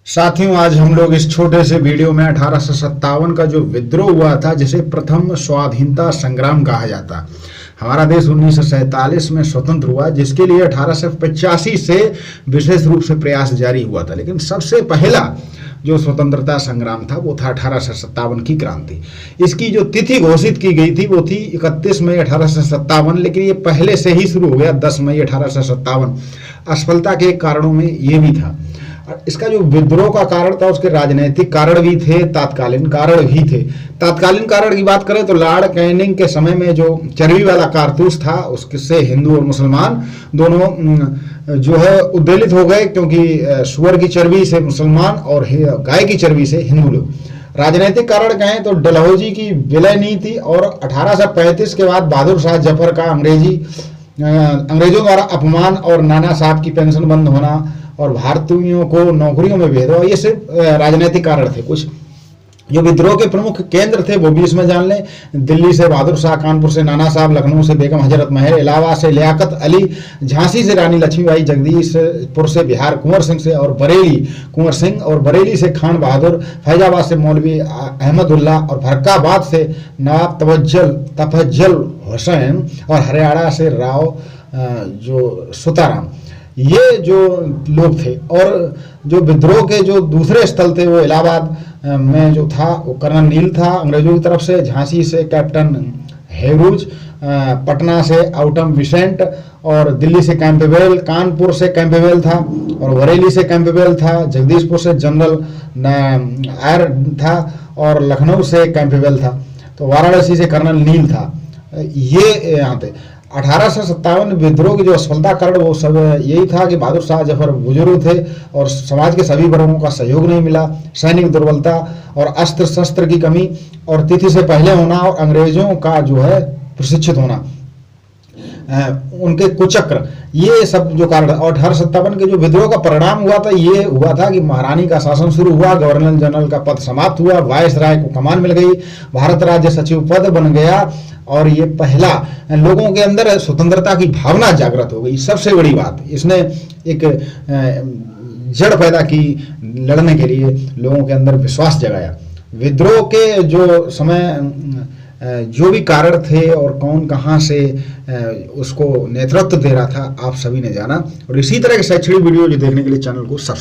साथियों, आज हम लोग इस छोटे से वीडियो में 1857 का जो विद्रोह हुआ था, जिसे प्रथम स्वाधीनता संग्राम कहा जाता। हमारा देश 1947 में स्वतंत्र हुआ, जिसके लिए 1885 से विशेष रूप से प्रयास जारी हुआ था। लेकिन सबसे पहला जो स्वतंत्रता संग्राम था वो था 1857 की क्रांति। इसकी जो तिथि घोषित की गई थी वो थी 31 मई 1857, लेकिन ये पहले से ही शुरू हो गया 10 मई 1857। असफलता के कारणों में ये भी था। इसका जो विद्रोह का कारण था उसके राजनीतिक कारण भी थे, तात्कालीन कारण भी थे। तात्कालीन कारण की बात करें तो लॉर्ड कैनिंग के समय में जो चर्बी वाला कारतूस था उससे हिंदू और मुसलमान दोनों जो है उद्वेलित हो गए, क्योंकि सुअर की चर्बी से मुसलमान और गाय की चर्बी से हिंदू लोग। राजनीतिक कारण कहें तो डलहौजी की विलय नीति और 1835 के बाद बहादुर शाह जफर का अंग्रेजों द्वारा अपमान और नाना साहब की पेंशन बंद होना और भारतीयों को नौकरियों में भेदभाव, ये सिर्फ राजनीतिक कारण थे। कुछ जो विद्रोह के प्रमुख केंद्र थे वो भी इसमें जान लें। दिल्ली से बहादुर शाह, कानपुर से नाना साहब, लखनऊ से बेगम हजरत महल, इलाहाबाद से लियाकत अली, झांसी से रानी लक्ष्मीबाई, जगदीशपुर से बिहार कुंवर सिंह से और बरेली कुंवर सिंह और बरेली से खान बहादुर, फैजाबाद से मौलवी अहमदुल्ला और फर्रुखाबाद से नवाब तफज्जल हुसैन और हरियाणा से राव जो सुताराम, ये जो लोग थे। और जो विद्रोह के जो दूसरे स्थल थे वो इलाहाबाद में जो था वो कर्नल नील था अंग्रेजों की तरफ से, झांसी से कैप्टन हेरूज, पटना से आउटम विसेंट और दिल्ली से कैंपबेल, कानपुर से कैंपबेल था और बरेली से कैंपबेल था, जगदीशपुर से जनरल आयर था और लखनऊ से कैंपबेल था, तो वाराणसी से कर्नल नील था। ये यहाँ थे। 1857 विद्रोह की जो असफलता कारण वो सब यही था कि बहादुर शाह जफर बुजुर्ग थे और समाज के सभी वर्गों का सहयोग नहीं मिला। सैनिक दुर्बलता और अस्त्र शस्त्र की कमी और तिथि से पहले होना और अंग्रेजों का जो है प्रशिक्षित होना, उनके कुचक्र, ये सब जो कारण। और 1857 के जो विद्रोह का परिणाम हुआ था ये हुआ था कि महारानी का शासन शुरू हुआ, गवर्नर जनरल का पद समाप्त हुआ, वायस राय को कमान मिल गई, भारत राज्य सचिव पद बन गया और ये पहला लोगों के अंदर स्वतंत्रता की भावना जागृत हो गई। सबसे बड़ी बात, इसने एक जड़ पैदा की लड़ने के लिए, लोगों के अंदर विश्वास जगाया। विद्रोह के जो समय जो भी कारण थे और कौन कहाँ से उसको नेतृत्व दे रहा था, आप सभी ने जाना। और इसी तरह के शैक्षणिक वीडियो जो देखने के लिए चैनल को सब्सक्राइब